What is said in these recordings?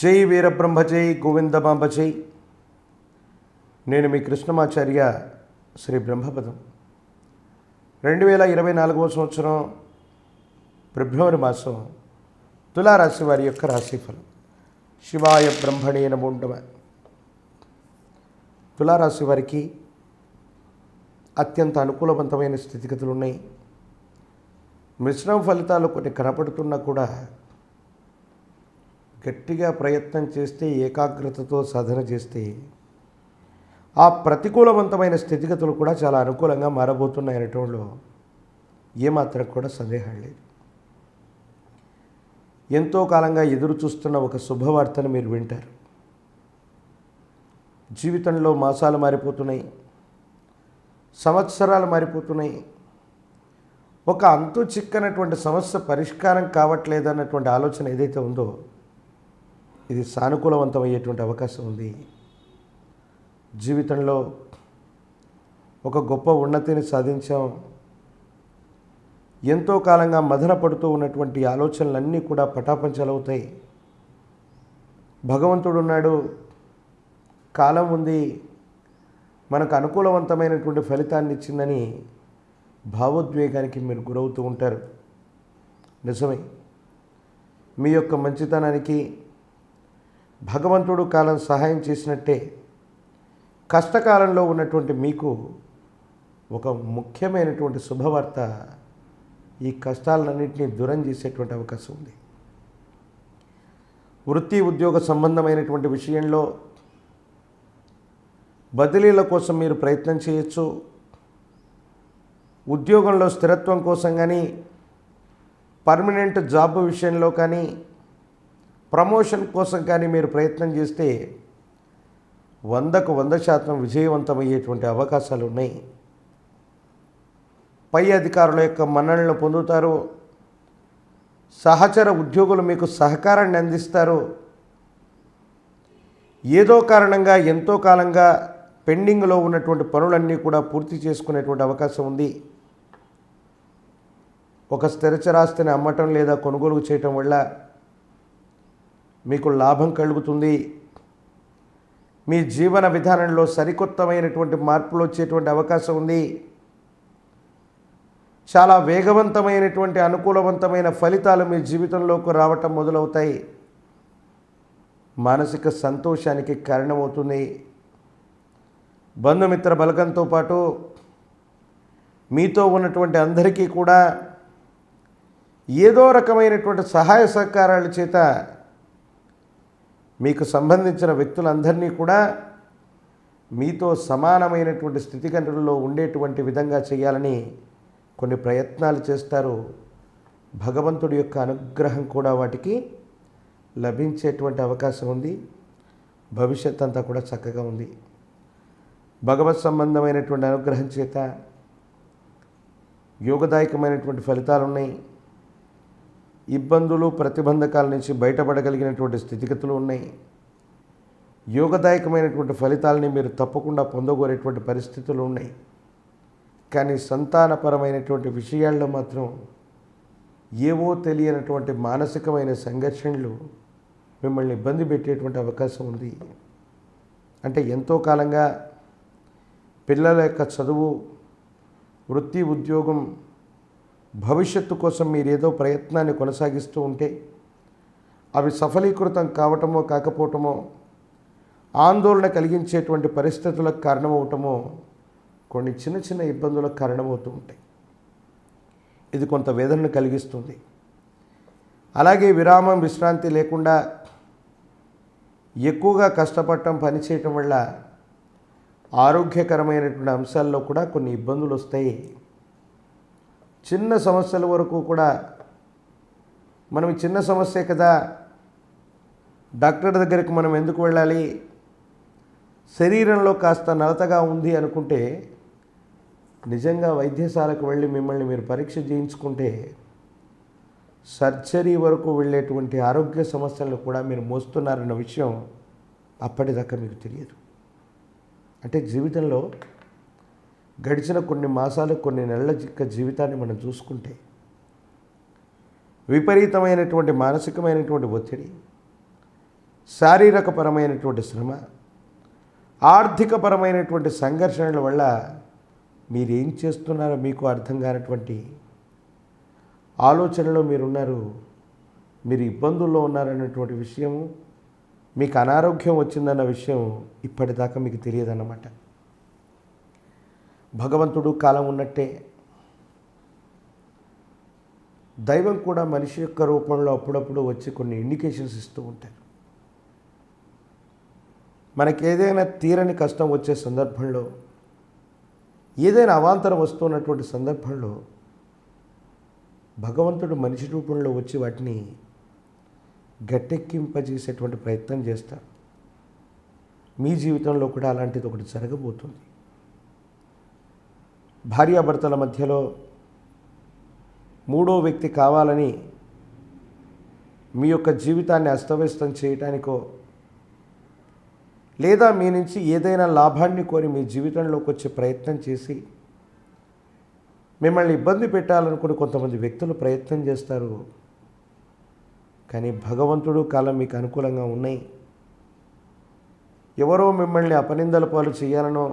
జై వీరబ్రహ్మ జై గోవిందమాంబ జై. నేను మీ కృష్ణమాచార్య. శ్రీ బ్రహ్మపదం 2024 సంవత్సరం ఫిబ్రవరి మాసం తులారాశి వారి యొక్క రాశిఫలం. శివాయ బ్రహ్మణే నమో నమః. తులారాశి వారికి అత్యంత అనుకూలవంతమైన స్థితిగతులు ఉన్నాయి. మిశ్రమ ఫలితాలు కొన్ని కనపడుతున్నా కూడా గట్టిగా ప్రయత్నం చేస్తే, ఏకాగ్రతతో సాధన చేస్తే ఆ ప్రతికూలవంతమైన స్థితిగతులు కూడా చాలా అనుకూలంగా మారబోతున్నాయనటంలో ఏమాత్రం కూడా సందేహం లేదు. ఎంతో కాలంగా ఎదురు చూస్తున్న ఒక శుభవార్తను మీరు వింటారు. జీవితంలో మాసాలు మారిపోతున్నాయి, సంవత్సరాలు మారిపోతున్నాయి. ఒక అంతు చిక్కనటువంటి సమస్య పరిష్కారం కావట్లేదన్నటువంటి ఆలోచన ఏదైతే ఉందో ఇది సానుకూలవంతమయ్యేటువంటి అవకాశం ఉంది. జీవితంలో ఒక గొప్ప ఉన్నతిని సాధించాం. ఎంతో కాలంగా మదన పడుతూ ఉన్నటువంటి ఆలోచనలన్నీ కూడా పటాపంచలవుతాయి. భగవంతుడు ఉన్నాడు, కాలం ఉంది, మనకు అనుకూలవంతమైనటువంటి ఫలితాన్ని ఇచ్చిందని భావోద్వేగానికి మీరు గురవుతూ ఉంటారు. నిజమే, మీ యొక్క మంచితనానికి భగవంతుడు కాలం సహాయం చేసినట్టే కష్టకాలంలో ఉన్నటువంటి మీకు ఒక ముఖ్యమైనటువంటి శుభవార్త ఈ కష్టాలన్నింటినీ దూరం చేసేటువంటి అవకాశం ఉంది. వృత్తి ఉద్యోగ సంబంధమైనటువంటి విషయంలో బదిలీల కోసం మీరు ప్రయత్నం చేయొచ్చు. ఉద్యోగంలో స్థిరత్వం కోసం కానీ, పర్మనెంట్ జాబ్ విషయంలో కానీ, ప్రమోషన్ కోసం కానీ మీరు ప్రయత్నం చేస్తే 100% విజయవంతమయ్యేటువంటి అవకాశాలు ఉన్నాయి. పై అధికారుల యొక్క మన్ననలను పొందుతారు. సహచర ఉద్యోగులు మీకు సహకారాన్ని అందిస్తారు. ఏదో కారణంగా ఎంతో కాలంగా పెండింగ్లో ఉన్నటువంటి పనులన్నీ కూడా పూర్తి చేసుకునేటువంటి అవకాశం ఉంది. ఒక స్థిరచరాస్తిని అమ్మటం లేదా కొనుగోలు చేయటం వల్ల మీకు లాభం కలుగుతుంది. మీ జీవన విధానంలో సరికొత్తమైనటువంటి మార్పులు వచ్చేటువంటి అవకాశం ఉంది. చాలా వేగవంతమైనటువంటి అనుకూలవంతమైన ఫలితాలు మీ జీవితంలోకి రావటం మొదలవుతాయి. మానసిక సంతోషానికి కారణమవుతుంది. బంధుమిత్ర బలగంతో పాటు మీతో ఉన్నటువంటి అందరికీ కూడా ఏదో రకమైనటువంటి సహాయ సహకారాల చేత మీకు సంబంధించిన వ్యక్తులందరినీ కూడా మీతో సమానమైనటువంటి స్థితిగతుల్లో ఉండేటువంటి విధంగా చేయాలని కొన్ని ప్రయత్నాలు చేస్తారు. భగవంతుడి యొక్క అనుగ్రహం కూడా వాటికి లభించేటువంటి అవకాశం ఉంది. భవిష్యత్ అంతా కూడా చక్కగా ఉంది. భగవత్ సంబంధమైనటువంటి అనుగ్రహం చేత యోగదాయకమైనటువంటి ఫలితాలు ఉన్నాయి. ఇబ్బందులు ప్రతిబంధకాల నుంచి బయటపడగలిగినటువంటి స్థితిగతులు ఉన్నాయి. యోగదాయకమైనటువంటి ఫలితాలని మీరు తప్పకుండా పొందగోరేటువంటి పరిస్థితులు ఉన్నాయి. కానీ సంతానపరమైనటువంటి విషయాల్లో మాత్రం ఏవో తెలియనటువంటి మానసికమైన సంఘర్షణలు మిమ్మల్ని ఇబ్బంది పెట్టేటువంటి అవకాశం ఉంది. అంటే ఎంతో కాలంగా పిల్లల యొక్క చదువు, వృత్తి, ఉద్యోగం, భవిష్యత్తు కోసం మీరు ఏదో ప్రయత్నాన్ని కొనసాగిస్తూ ఉంటే అవి సఫలీకృతం కావటమో కాకపోవటమో, ఆందోళన కలిగించేటువంటి పరిస్థితులకు కారణమవటమో, కొన్ని చిన్న చిన్న ఇబ్బందులకు కారణమవుతూ ఉంటాయి. ఇది కొంత వేదనను కలిగిస్తుంది. అలాగే విరామం, విశ్రాంతి లేకుండా ఎక్కువగా కష్టపడటం, పనిచేయటం వల్ల ఆరోగ్యకరమైనటువంటి అంశాల్లో కూడా కొన్ని ఇబ్బందులు వస్తాయి. చిన్న సమస్యల వరకు కూడా మనం చిన్న సమస్యే కదా, డాక్టర్ దగ్గరికి మనం ఎందుకు వెళ్ళాలి, శరీరంలో కాస్త నలతగా ఉంది అనుకుంటే నిజంగా వైద్యశాలకు వెళ్ళి మిమ్మల్ని మీరు పరీక్ష చేయించుకుంటే సర్జరీ వరకు వెళ్ళేటువంటి ఆరోగ్య సమస్యలను కూడా మీరు మోస్తున్నారన్న విషయం అప్పటిదాకా మీకు తెలియదు. అంటే జీవితంలో గడిచిన కొన్ని మాసాలు, కొన్ని నెలల జీవితాన్ని మనం చూసుకుంటే విపరీతమైనటువంటి మానసికమైనటువంటి ఒత్తిడి, శారీరకపరమైనటువంటి శ్రమ, ఆర్థికపరమైనటువంటి సంఘర్షణల వల్ల మీరేం చేస్తున్నారో మీకు అర్థం కానటువంటి ఆలోచనలో మీరున్నారు. మీరు ఇబ్బందుల్లో ఉన్నారన్నటువంటి విషయం, మీకు అనారోగ్యం వచ్చిందన్న విషయం ఇప్పటిదాకా మీకు తెలియదన్నమాట. భగవంతుడు కాలం ఉన్నట్టే దైవం కూడా మనిషి యొక్క రూపంలో అప్పుడప్పుడు వచ్చి కొన్ని ఇండికేషన్స్ ఇస్తూ ఉంటారు. మనకి ఏదైనా తీరని కష్టం వచ్చే సందర్భంలో, ఏదైనా అవాంతరం వస్తున్నటువంటి సందర్భంలో భగవంతుడు మనిషి రూపంలో వచ్చి వాటిని గట్టెక్కింపజేసేటువంటి ప్రయత్నం చేస్తారు. మీ జీవితంలో కూడా అలాంటిది ఒకటి జరగబోతుంది. భార్యాభర్తల మధ్యలో మూడో వ్యక్తి కావాలని మీ యొక్క జీవితాన్ని అస్తవ్యస్తం చేయటానికో, లేదా మీ నుంచి ఏదైనా లాభాన్ని కోరి మీ జీవితంలోకి వచ్చే ప్రయత్నం చేసి మిమ్మల్ని ఇబ్బంది పెట్టాలనుకుని కొంతమంది వ్యక్తులు ప్రయత్నం చేస్తారు. కానీ భగవంతుడు కాలం మీకు అనుకూలంగా ఉన్నాయి. ఎవరో మిమ్మల్ని అపనిందల పాలు చేయాలనో,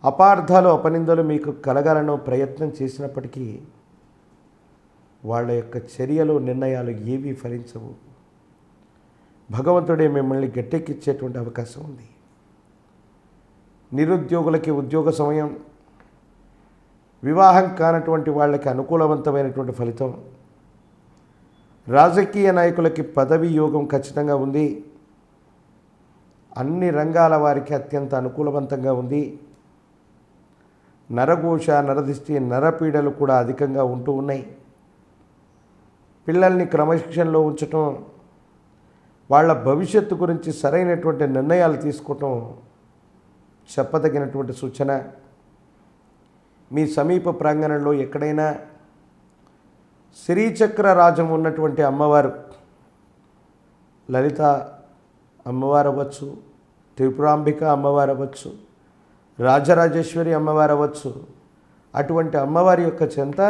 అపార్థాలు అపనిందలు మీకు కలగాలనో ప్రయత్నం చేసినప్పటికీ వాళ్ళ యొక్క చర్యలు, నిర్ణయాలు ఏవీ ఫలించవు. భగవంతుడే మిమ్మల్ని గట్టెక్కిచ్చేటువంటి అవకాశం ఉంది. నిరుద్యోగులకి ఉద్యోగ సమయం, వివాహం కానటువంటి వాళ్ళకి అనుకూలవంతమైనటువంటి ఫలితం, రాజకీయ నాయకులకి పదవి యోగం ఖచ్చితంగా ఉంది. అన్ని రంగాల వారికి అత్యంత అనుకూలవంతంగా ఉంది. నరఘోష, నరదిష్టి, నరపీడలు కూడా అధికంగా ఉంటూ ఉన్నాయి. పిల్లల్ని క్రమశిక్షణలో ఉంచటం, వాళ్ళ భవిష్యత్తు గురించి సరైనటువంటి నిర్ణయాలు తీసుకోవటం చెప్పదగినటువంటి సూచన. మీ సమీప ప్రాంగణంలో ఎక్కడైనా శ్రీచక్ర రాజం ఉన్నటువంటి అమ్మవారు, లలిత అమ్మవారు అవ్వచ్చు, త్రిపురాంబిక అమ్మవారు అవ్వచ్చు, రాజరాజేశ్వరి అమ్మవారు అవ్వచ్చు, అటువంటి అమ్మవారి యొక్క చెంత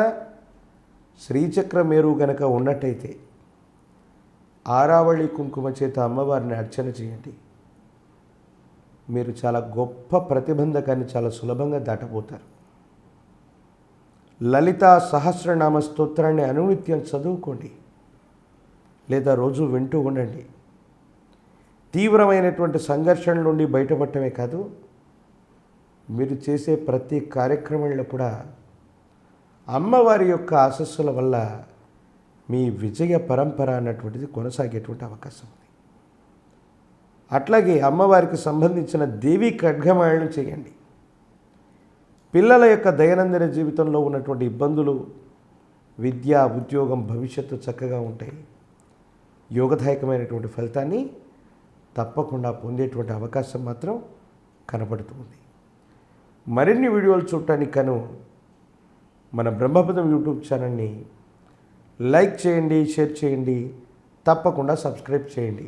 శ్రీచక్ర మేరు గనక ఉన్నట్టయితే ఆరావళి కుంకుమ చేత అమ్మవారిని అర్చన చేయండి. మీరు చాలా గొప్ప ప్రతిబంధకాన్ని చాలా సులభంగా దాటబోతారు. లలిత సహస్రనామ స్తోత్రాన్ని అనునిత్యం చదువుకోండి, లేదా రోజు వింటూ ఉండండి. తీవ్రమైనటువంటి సంఘర్షణ నుండి బయటపడటమే కాదు, మీరు చేసే ప్రతి కార్యక్రమంలో కూడా అమ్మవారి యొక్క ఆశస్సుల వల్ల మీ విజయ పరంపర అన్నటువంటిది కొనసాగేటువంటి అవకాశం ఉంది. అట్లాగే అమ్మవారికి సంబంధించిన దేవీ ఖడ్గమాలను చేయండి. పిల్లల యొక్క దైనందిన జీవితంలో ఉన్నటువంటి ఇబ్బందులు, విద్య, ఉద్యోగం, భవిష్యత్తు చక్కగా ఉంటాయి. యోగదాయకమైనటువంటి ఫలితాన్ని తప్పకుండా పొందేటువంటి అవకాశం మాత్రం కనబడుతుంది. మరిన్ని వీడియోలు చూడటానికి గాను మన బ్రహ్మపదం యూట్యూబ్ ఛానల్ని లైక్ చేయండి, షేర్ చేయండి, తప్పకుండా సబ్స్క్రైబ్ చేయండి.